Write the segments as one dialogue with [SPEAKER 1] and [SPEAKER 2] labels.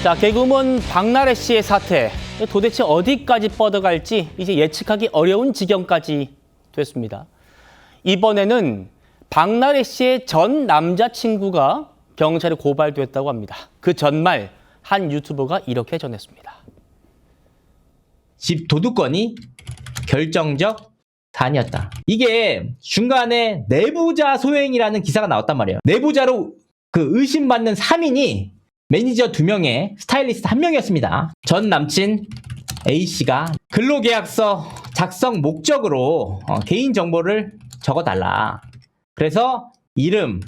[SPEAKER 1] 자, 개그우먼 박나래 씨의 사태 도대체 어디까지 뻗어갈지 이제 예측하기 어려운 지경까지 됐습니다. 이번에는 박나래 씨의 전 남자친구가 경찰에 고발됐다고 합니다. 그 전말 한 유튜버가 이렇게 전했습니다.
[SPEAKER 2] 집 도둑건이 결정적 사안이었다. 이게 중간에 내부자 소행이라는 기사가 나왔단 말이에요. 내부자로 그 의심받는 3인이 매니저 2명에 스타일리스트 1명이었습니다. 전 남친 A씨가 근로계약서 작성 목적으로 개인정보를 적어달라. 그래서 이름,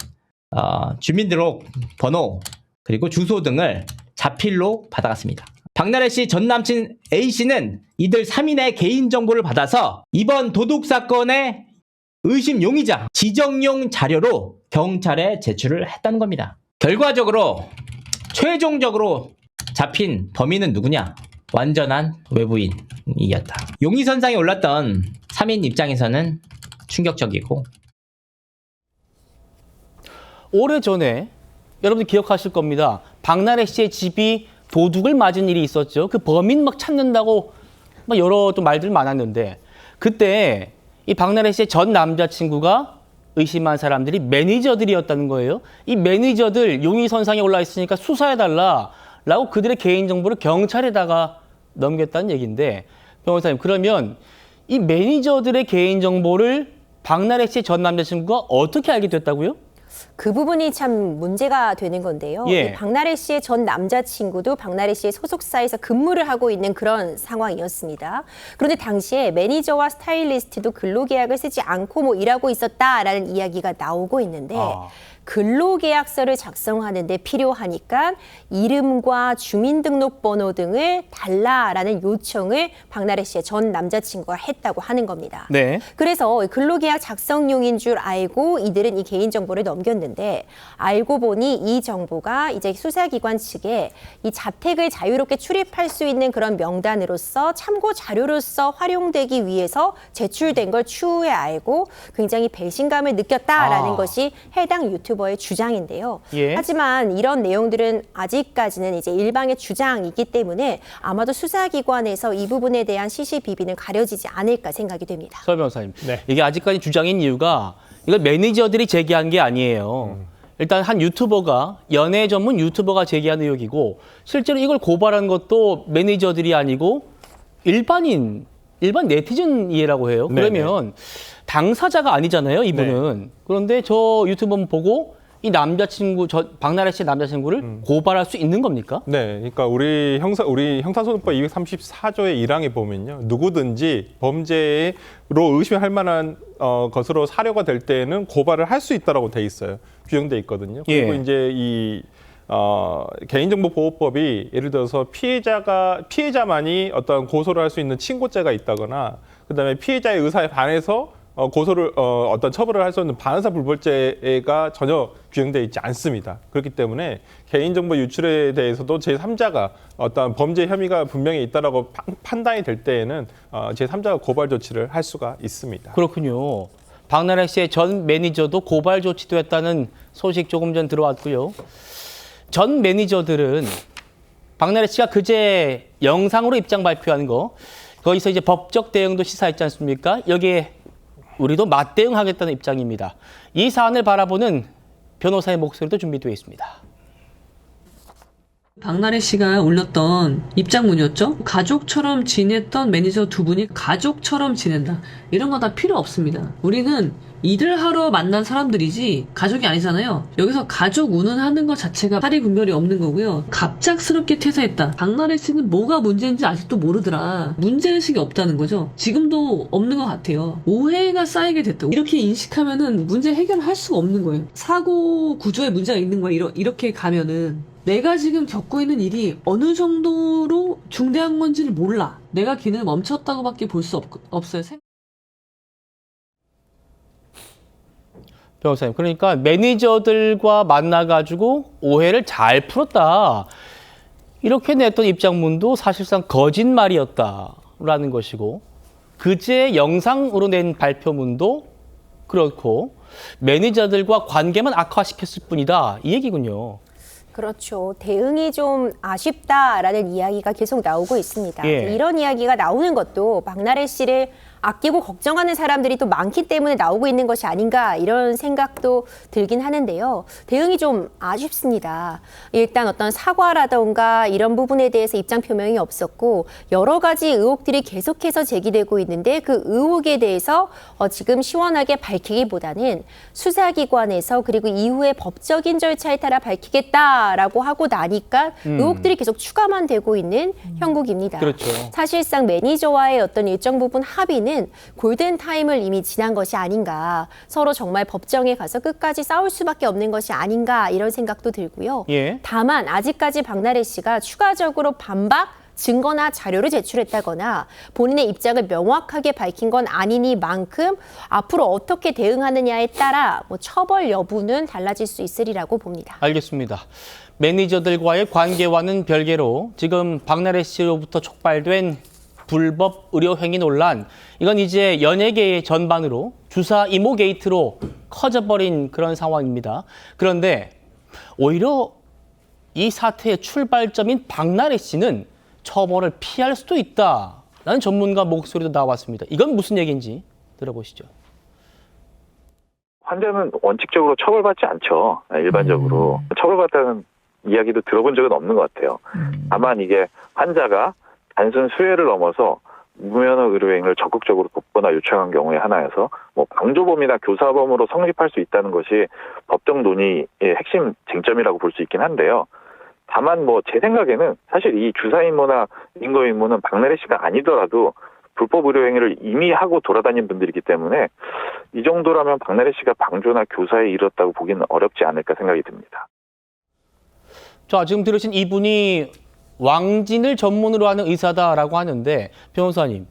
[SPEAKER 2] 주민등록 번호, 그리고 주소 등을 자필로 받아갔습니다. 박나래 씨 전 남친 A씨는 이들 3인의 개인정보를 받아서 이번 도둑 사건의 의심 용의자, 지정용 자료로 경찰에 제출을 했다는 겁니다. 결과적으로 최종적으로 잡힌 범인은 누구냐? 완전한 외부인이었다. 용의선상에 올랐던 3인 입장에서는 충격적이고,
[SPEAKER 1] 오래전에 여러분들 기억하실 겁니다. 박나래 씨의 집이 도둑을 맞은 일이 있었죠. 그 범인 막 찾는다고 막 여러 또 말들 많았는데, 그때 이 박나래 씨의 전 남자친구가 의심한 사람들이 매니저들이었다는 거예요. 이 매니저들 용의선상에 올라 있으니까 수사해달라라고 그들의 개인정보를 경찰에다가 넘겼다는 얘기인데, 변호사님, 그러면 이 매니저들의 개인정보를 박나래 씨의 전 남자친구가 어떻게 알게 됐다고요?
[SPEAKER 3] 그 부분이 참 문제가 되는 건데요.
[SPEAKER 1] 예.
[SPEAKER 3] 이 박나래 씨의 전 남자친구도 박나래 씨의 소속사에서 근무를 하고 있는 그런 상황이었습니다. 그런데 당시에 매니저와 스타일리스트도 근로계약을 쓰지 않고 뭐 일하고 있었다라는 이야기가 나오고 있는데, 근로계약서를 작성하는데 필요하니까 이름과 주민등록번호 등을 달라라는 요청을 박나래 씨의 전 남자친구가 했다고 하는 겁니다.
[SPEAKER 1] 네.
[SPEAKER 3] 그래서 근로계약 작성용인 줄 알고 이들은 이 개인정보를 넘겼는데, 알고 보니 이 정보가 이제 수사기관 측에 이 자택을 자유롭게 출입할 수 있는 그런 명단으로서 참고 자료로서 활용되기 위해서 제출된 걸 추후에 알고 굉장히 배신감을 느꼈다라는 것이 해당 유튜버의 주장인데요.
[SPEAKER 1] 예.
[SPEAKER 3] 하지만 이런 내용들은 아직까지는 이제 일방의 주장이기 때문에 아마도 수사기관에서 이 부분에 대한 시시비비는 가려지지 않을까 생각이 됩니다.
[SPEAKER 1] 서 변호사님,
[SPEAKER 4] 네.
[SPEAKER 1] 이게 아직까지 주장인 이유가 이걸 매니저들이 제기한 게 아니에요. 일단 한 유튜버가, 연애 전문 유튜버가 제기한 의혹이고, 실제로 이걸 고발한 것도 매니저들이 아니고 일반 네티즌이라고 해요. 그러면 당사자가 아니잖아요, 이분은.
[SPEAKER 4] 네.
[SPEAKER 1] 그런데 저 유튜버 보고 이 남자친구, 박나래 씨의 남자친구를 고발할 수 있는 겁니까?
[SPEAKER 4] 네, 그러니까 우리 형사소송법 234조의 1항에 보면요, 누구든지 범죄로 의심할 만한 것으로 사료가 될 때에는 고발을 할 수 있다라고 돼 있어요. 규정돼 있거든요. 그리고
[SPEAKER 1] 예.
[SPEAKER 4] 이제 이 개인정보보호법이 예를 들어서 피해자만이 어떤 고소를 할 수 있는 친고죄가 있다거나, 그다음에 피해자의 의사에 반해서 고소를 어떤 처벌을 할 수 있는 반의사 불벌죄가 전혀 규정되어 있지 않습니다. 그렇기 때문에 개인정보 유출에 대해서도 제3자가 어떤 범죄 혐의가 분명히 있다라고 판단이 될 때에는 제3자가 고발 조치를 할 수가 있습니다.
[SPEAKER 1] 그렇군요. 박나래 씨의 전 매니저도 고발 조치도 했다는 소식 조금 전 들어왔고요. 전 매니저들은 박나래 씨가 그제 영상으로 입장 발표한 거, 거기서 이제 법적 대응도 시사했지 않습니까? 여기에 우리도 맞대응하겠다는 입장입니다. 이 사안을 바라보는 변호사의 목소리도 준비되어 있습니다.
[SPEAKER 5] 박나래 씨가 올렸던 입장문이었죠. 가족처럼 지냈던 매니저 2분이 가족처럼 지낸다. 이런 거 다 필요 없습니다. 우리는 일을 하러 만난 사람들이지 가족이 아니잖아요. 여기서 가족 운운하는 것 자체가 사리 분별이 없는 거고요. 갑작스럽게 퇴사했다. 박나래 씨는 뭐가 문제인지 아직도 모르더라. 문제의식이 없다는 거죠. 지금도 없는 것 같아요. 오해가 쌓이게 됐다. 이렇게 인식하면은 문제 해결할 수가 없는 거예요. 사고 구조에 문제가 있는 거야. 이렇게 가면은 내가 지금 겪고 있는 일이 어느 정도로 중대한 건지를 몰라. 내가 길을 멈췄다고밖에 볼 수 없어요.
[SPEAKER 1] 변호사님, 그러니까 매니저들과 만나가지고 오해를 잘 풀었다. 이렇게 냈던 입장문도 사실상 거짓말이었다라는 것이고, 그제 영상으로 낸 발표문도 그렇고 매니저들과 관계만 악화시켰을 뿐이다. 이 얘기군요.
[SPEAKER 3] 그렇죠. 대응이 좀 아쉽다라는 이야기가 계속 나오고 있습니다.
[SPEAKER 1] 예.
[SPEAKER 3] 이런 이야기가 나오는 것도 박나래 씨를 아끼고 걱정하는 사람들이 또 많기 때문에 나오고 있는 것이 아닌가 이런 생각도 들긴 하는데요. 대응이 좀 아쉽습니다. 일단 어떤 사과라던가 이런 부분에 대해서 입장 표명이 없었고 여러 가지 의혹들이 계속해서 제기되고 있는데 그 의혹에 대해서 지금 시원하게 밝히기보다는 수사기관에서 그리고 이후에 법적인 절차에 따라 밝히겠다라고 하고 나니까 의혹들이 계속 추가만 되고 있는 형국입니다.
[SPEAKER 1] 그렇죠.
[SPEAKER 3] 사실상 매니저와의 어떤 일정 부분 합의는 골든타임을 이미 지난 것이 아닌가. 서로 정말 법정에 가서 끝까지 싸울 수밖에 없는 것이 아닌가 이런 생각도 들고요.
[SPEAKER 1] 예.
[SPEAKER 3] 다만 아직까지 박나래 씨가 추가적으로 반박 증거나 자료를 제출했다거나 본인의 입장을 명확하게 밝힌 건 아니니만큼 앞으로 어떻게 대응하느냐에 따라 처벌 여부는 달라질 수 있으리라고 봅니다.
[SPEAKER 1] 알겠습니다. 매니저들과의 관계와는 별개로 지금 박나래 씨로부터 촉발된 불법 의료 행위 논란, 이건 이제 연예계의 전반으로 주사 이모 게이트로 커져버린 그런 상황입니다. 그런데 오히려 이 사태의 출발점인 박나래 씨는 처벌을 피할 수도 있다라는 전문가 목소리도 나왔습니다. 이건 무슨 얘기인지 들어보시죠.
[SPEAKER 6] 환자는 원칙적으로 처벌받지 않죠. 일반적으로. 처벌받다는 이야기도 들어본 적은 없는 것 같아요. 다만 이게 환자가 단순 수혜를 넘어서 무면허 의료행위를 적극적으로 돕거나 요청한 경우에 하나여서 방조범이나 교사범으로 성립할 수 있다는 것이 법정 논의의 핵심 쟁점이라고 볼 수 있긴 한데요. 다만 제 생각에는 사실 이 주사 임무나 인거 임무는 박나래 씨가 아니더라도 불법 의료행위를 이미 하고 돌아다닌 분들이기 때문에 이 정도라면 박나래 씨가 방조나 교사에 이뤘다고 보기는 어렵지 않을까 생각이 듭니다.
[SPEAKER 1] 자, 지금 들으신 이분이 왕진을 전문으로 하는 의사다라고 하는데 변호사님,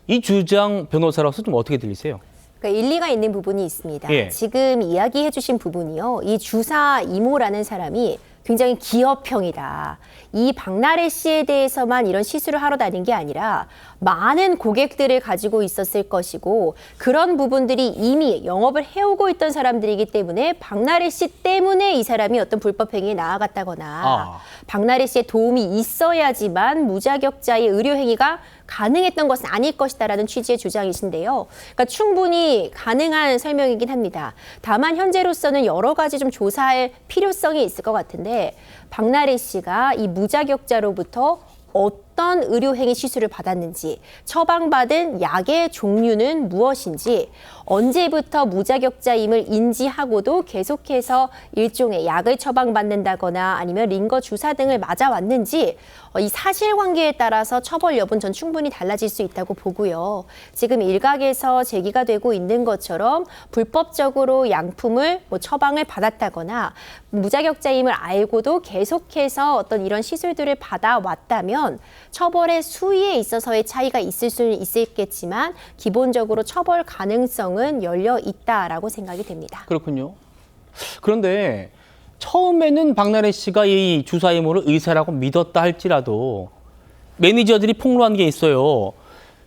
[SPEAKER 1] 이 주장 변호사로서 좀 어떻게 들리세요?
[SPEAKER 3] 그러니까 일리가 있는 부분이 있습니다.
[SPEAKER 1] 예.
[SPEAKER 3] 지금 이야기해 주신 부분이요. 이 주사 이모라는 사람이 굉장히 기업형이다. 이 박나래 씨에 대해서만 이런 시술을 하러 다닌 게 아니라 많은 고객들을 가지고 있었을 것이고 그런 부분들이 이미 영업을 해오고 있던 사람들이기 때문에 박나래 씨 때문에 이 사람이 어떤 불법 행위에 나아갔다거나 박나래 씨의 도움이 있어야지만 무자격자의 의료 행위가 가능했던 것은 아닐 것이다라는 취지의 주장이신데요. 그러니까 충분히 가능한 설명이긴 합니다. 다만 현재로서는 여러 가지 좀 조사할 필요성이 있을 것 같은데 박나래 씨가 이 무자격자로부터 어떤 의료행위 시술을 받았는지, 처방받은 약의 종류는 무엇인지, 언제부터 무자격자임을 인지하고도 계속해서 일종의 약을 처방받는다거나 아니면 링거 주사 등을 맞아왔는지 이 사실관계에 따라서 처벌 여부는 전 충분히 달라질 수 있다고 보고요. 지금 일각에서 제기가 되고 있는 것처럼 불법적으로 양품을 처방을 받았다거나 무자격자임을 알고도 계속해서 어떤 이런 시술들을 받아왔다면 처벌의 수위에 있어서의 차이가 있을 수는 있겠지만 기본적으로 처벌 가능성은 열려 있다라고 생각이 됩니다.
[SPEAKER 1] 그렇군요. 그런데 처음에는 박나래 씨가 이 주사 이모를 의사라고 믿었다 할지라도 매니저들이 폭로한 게 있어요.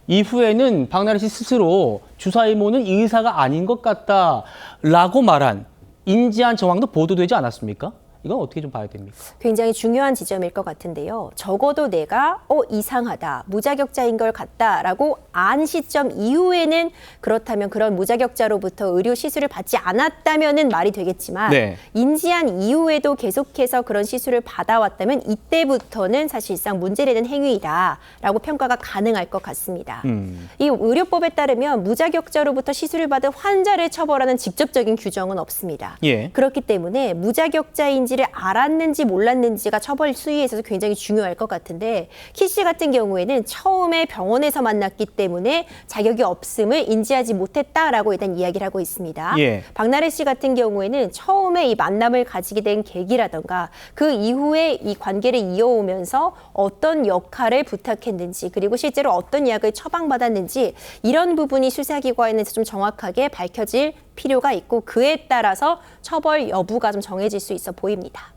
[SPEAKER 1] 이후에는 박나래 씨 스스로 주사 이모는 의사가 아닌 것 같다라고 말한 인지한 정황도 보도되지 않았습니까? 이건 어떻게 좀 봐야 됩니까?
[SPEAKER 3] 굉장히 중요한 지점일 것 같은데요. 적어도 내가 이상하다, 무자격자인 걸 같다라고 안 시점 이후에는 그렇다면 그런 무자격자로부터 의료 시술을 받지 않았다면은 말이 되겠지만
[SPEAKER 1] 네.
[SPEAKER 3] 인지한 이후에도 계속해서 그런 시술을 받아왔다면 이때부터는 사실상 문제되는 행위이다라고 평가가 가능할 것 같습니다. 이 의료법에 따르면 무자격자로부터 시술을 받은 환자를 처벌하는 직접적인 규정은 없습니다.
[SPEAKER 1] 예.
[SPEAKER 3] 그렇기 때문에 무자격자인지를 알았는지 몰랐는지가 처벌 수위에 있어서 굉장히 중요할 것 같은데 키 씨 같은 경우에는 처음에 병원에서 만났기 때문에 자격이 없음을 인지하지 못했다라고 일단 이야기를 하고 있습니다.
[SPEAKER 1] 예.
[SPEAKER 3] 박나래 씨 같은 경우에는 처음에 이 만남을 가지게 된 계기라던가 그 이후에 이 관계를 이어오면서 어떤 역할을 부탁했는지 그리고 실제로 어떤 약을 처방받았는지 이런 부분이 수사기관에서 좀 정확하게 밝혀질 필요가 있고 그에 따라서 처벌 여부가 좀 정해질 수 있어 보입니다.